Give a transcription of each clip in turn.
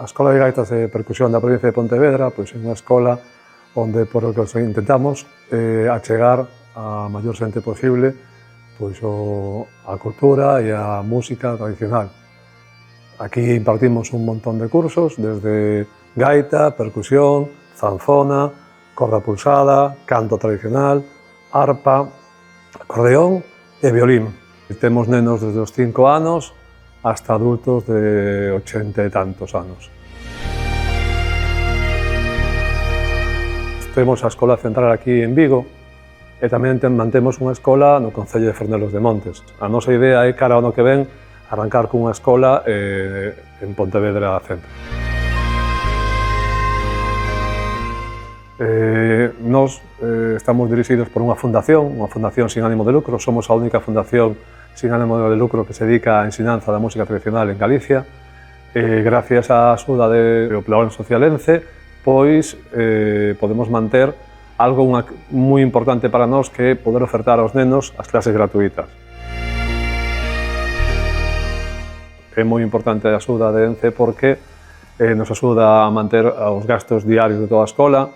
Escola de Gaitas e Percusión da provincia de Pontevedra pois, é unha escola onde por o que intentamos achegar a maior xente posible pois, a cultura e a música tradicional. Aquí impartimos un montón de cursos, desde gaita, percusión, zanfona, corda pulsada, canto tradicional, arpa, acordeón e violín. Temos nenos desde os 5 anos hasta adultos de 80 e tantos anos. Temos a Escola Central aquí en Vigo e tamén mantemos unha escola no Concello de Fornelos de Montes. A nosa idea é, cara ao ano que ven, arrancar cunha escola en Pontevedra Centro. Nós estamos dirixidos por unha fundación sin ánimo de lucro. Somos a única fundación sin ánimo de lucro que se dedica á ensinanza da música tradicional en Galicia. Gracias á axuda do Plan Social ENCE, pois podemos manter algo moi importante para nós que é poder ofertar aos nenos as clases gratuitas. É moi importante a axuda de ENCE porque nos axuda a manter os gastos diarios de toda a escola,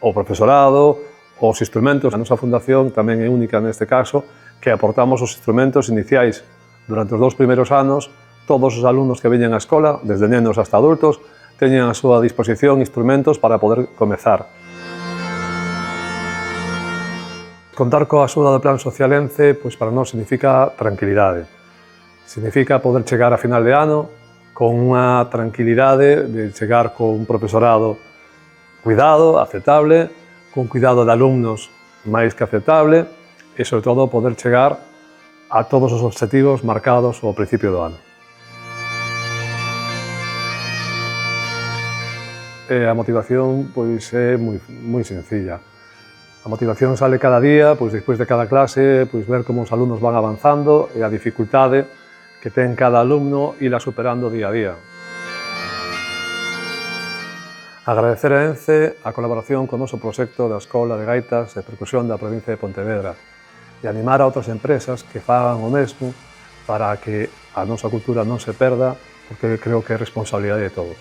o profesorado, os instrumentos. A nosa fundación tamén é única neste caso, que aportamos os instrumentos iniciais. Durante os 2 primeiros anos, todos os alumnos que veñen á escola, desde nenos hasta adultos, teñen a súa disposición instrumentos para poder comezar. Contar coa axuda do Plan Social ENCE pois para nós significa tranquilidade. Significa poder chegar a final de ano con unha tranquilidade de chegar con un profesorado cuidado, aceptable, con cuidado de alumnos máis que aceptable e, sobre todo, poder chegar a todos os obxectivos marcados ao principio do ano. A motivación pois, é moi sencilla. A motivación sale cada día, pois, despois de cada clase, pois, ver como os alumnos van avanzando e a dificultade que ten cada alumno ila superando día a día. Agradecer a ENCE a colaboración con o noso proxecto da Escola de Gaitas e Percusión da provincia de Pontevedra e animar a outras empresas que fagan o mesmo para que a nosa cultura non se perda, porque creo que é responsabilidade de todos.